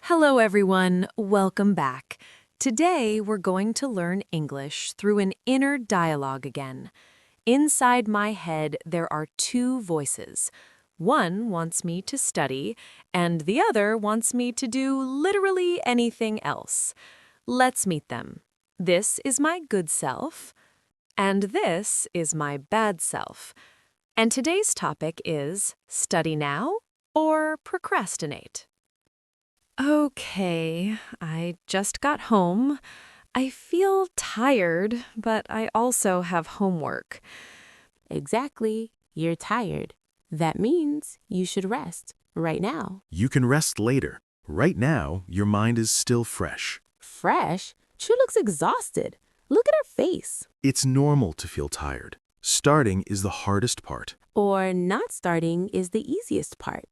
Hello, everyone. Welcome back. Today, we're going to learn English through an inner dialogue again. Inside my head, there are two voices. One wants me to study, and the other wants me to do literally anything else. Let's meet them. This is my good self, and this is my bad self. And today's topic is study now or procrastinate. Okay, I just got home. I feel tired, but I also have homework. Exactly. You're tired. That means you should rest right now. You can rest later. Right now, your mind is still fresh. Fresh? She looks exhausted. Look at her face. It's normal to feel tired. Starting is the hardest part. Or not starting is the easiest part.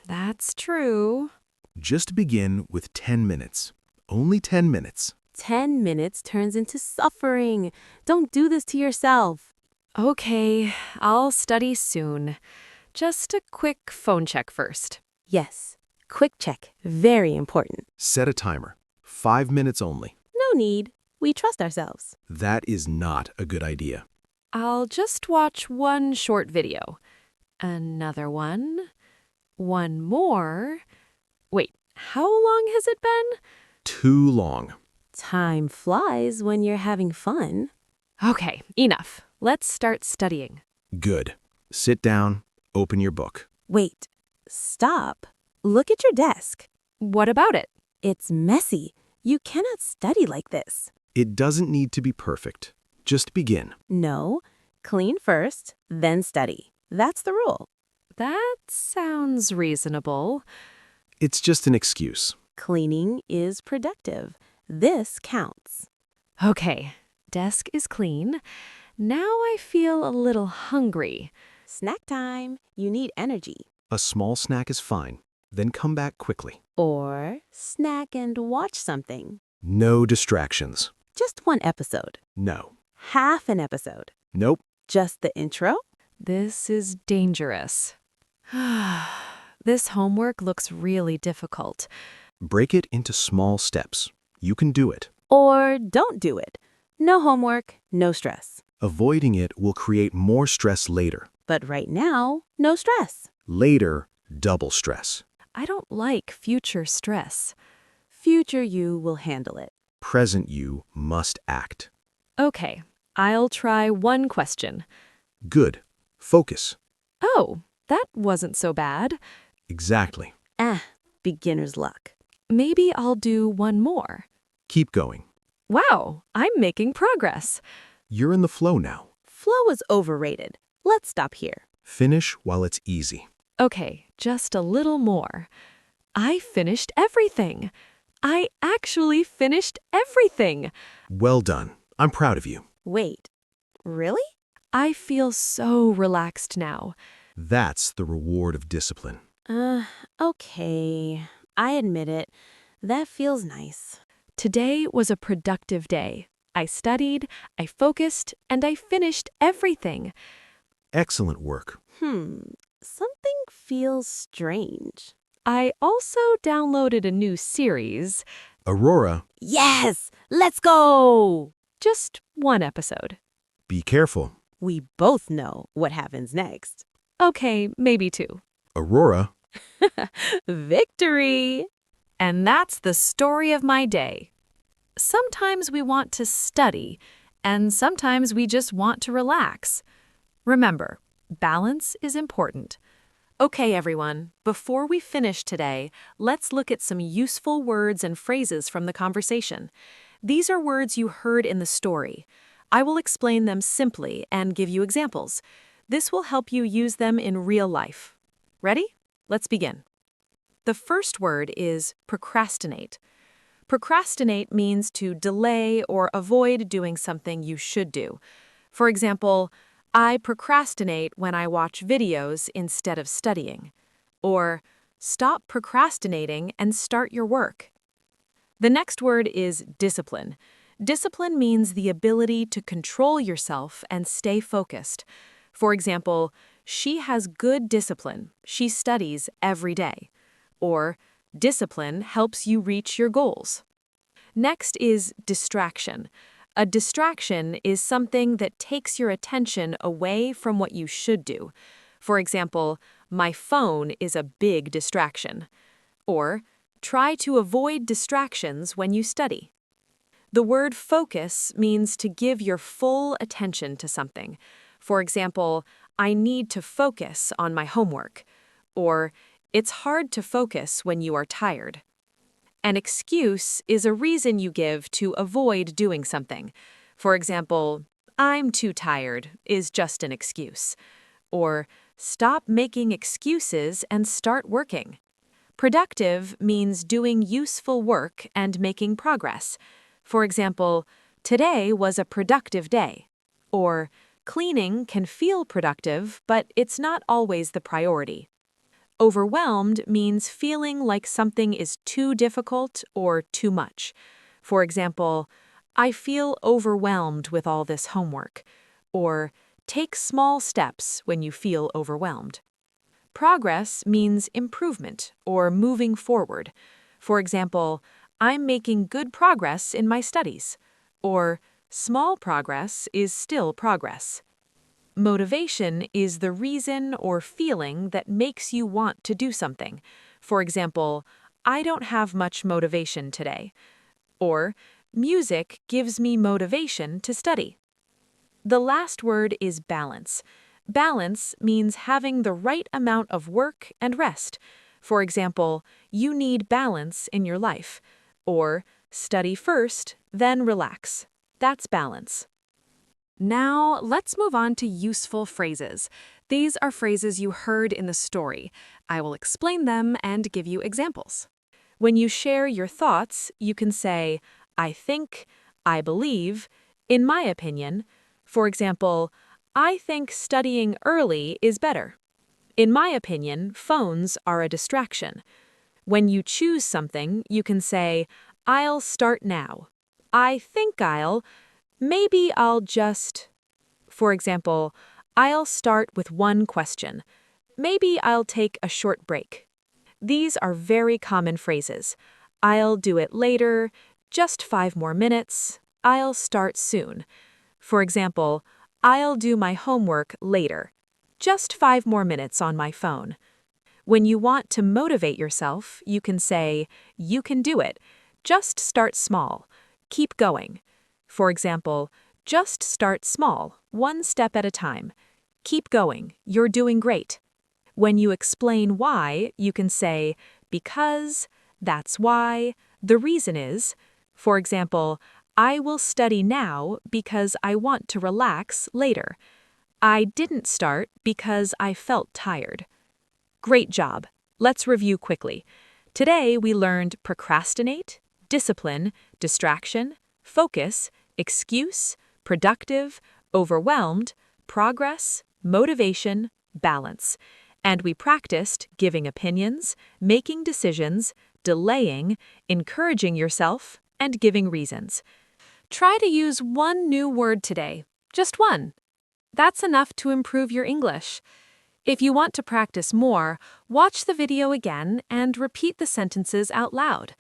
That's true. Just begin with 10 minutes. Only 10 minutes. 10 minutes turns into suffering. Don't do this to yourself. Okay, I'll study soon. Just a quick phone check first. Yes. Quick check. Very important. Set a timer. 5 minutes only. No need. We trust ourselves. That is not a good idea. I'll just watch one short video. Another one. One more. Wait, how long has it been? Too long. Time flies when you're having fun. Okay, enough. Let's start studying. Good. Sit down. Open your book. Wait. Stop. Look at your desk. What about it? It's messy. You cannot study like this. It doesn't need to be perfect. Just begin. No. Clean first, then study. That's the rule. That sounds reasonable. It's just an excuse. Cleaning is productive. This counts. Okay, desk is clean. Now I feel a little hungry. Snack time. You need energy. A small snack is fine. Then come back quickly. Or snack and watch something. No distractions. Just one episode. No. Half an episode. Nope. Just the intro? This is dangerous. This homework looks really difficult. Break it into small steps. You can do it. Or don't do it. No homework, no stress. Avoiding it will create more stress later. But right now, no stress. Later, double stress. I don't like future stress. Future you will handle it. Present you must act. Okay, I'll try one question. Good. Focus. Oh, that wasn't so bad. Exactly. Beginner's luck. Maybe I'll do one more. Keep going. Wow, I'm making progress. You're in the flow now. Flow is overrated. Let's stop here. Finish while it's easy. Okay, just a little more. I finished everything. I actually finished everything. Well done. I'm proud of you. Wait, really? I feel so relaxed now. That's the reward of discipline. Okay. I admit it. That feels nice. Today was a productive day. I studied, I focused, and I finished everything. Excellent work. Something feels strange. I also downloaded a new series. Aurora, Yes! Let's go! Just one episode. be careful. We both know what happens next. Okay, maybe two. Aurora, Victory! And that's the story of my day. Sometimes we want to study, and sometimes we just want to relax. Remember, balance is important. Okay, everyone, before we finish today, let's look at some useful words and phrases from the conversation. These are words you heard in the story. I will explain them simply and give you examples. This will help you use them in real life. Ready? Let's begin. The first word is procrastinate. Procrastinate means to delay or avoid doing something you should do. For example, I procrastinate when I watch videos instead of studying. Or, stop procrastinating and start your work. The next word is discipline. Discipline means the ability to control yourself and stay focused. For example, she has good discipline. She studies every day. Or, Discipline helps you reach your goals. Next is distraction. A distraction is something that takes your attention away from what you should do. For example, my phone is a big distraction. Or, try to avoid distractions when you study. The word focus means to give your full attention to something. For example, I need to focus on my homework. Or, it's hard to focus when you are tired. An excuse is a reason you give to avoid doing something. For example, I'm too tired is just an excuse. Or, stop making excuses and start working. Productive means doing useful work and making progress. For example, today was a productive day. Or, cleaning can feel productive, but it's not always the priority. Overwhelmed means feeling like something is too difficult or too much. For example, I feel overwhelmed with all this homework. Or, take small steps when you feel overwhelmed. Progress means improvement or moving forward. For example, I'm making good progress in my studies. Or, small progress is still progress. Motivation is the reason or feeling that makes you want to do something. For example, I don't have much motivation today. Or, music gives me motivation to study. The last word is balance. Balance means having the right amount of work and rest. For example, you need balance in your life. Or, study first, then relax. That's balance. Now, let's move on to useful phrases. These are phrases you heard in the story. I will explain them and give you examples. When you share your thoughts, you can say, I think, I believe, in my opinion. For example, I think studying early is better. In my opinion, phones are a distraction. When you choose something, you can say, I'll start now. I think maybe I'll just. For example, I'll start with one question. Maybe I'll take a short break. These are very common phrases. I'll do it later, just 5 more minutes, I'll start soon. For example, I'll do my homework later, just 5 more minutes on my phone. When you want to motivate yourself, you can say, you can do it. Just start small. Keep going. For example, just start small, 1 step at a time. Keep going, you're doing great. When you explain why, you can say, because, that's why, the reason is. For example, I will study now because I want to relax later. I didn't start because I felt tired. Great job. Let's review quickly. Today we learned procrastinate, discipline, distraction, focus, excuse, productive, overwhelmed, progress, motivation, balance. And we practiced giving opinions, making decisions, delaying, encouraging yourself, and giving reasons. Try to use one new word today, just one. That's enough to improve your English. If you want to practice more, watch the video again and repeat the sentences out loud.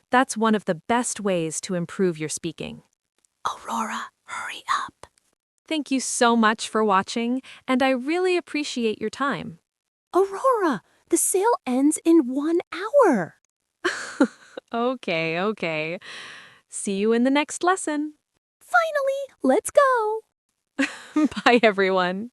That's one of the best ways to improve your speaking. Aurora, hurry up. Thank you so much for watching, and I really appreciate your time. Aurora, the sale ends in 1 hour. Okay. See you in the next lesson. Finally, let's go. Bye, everyone.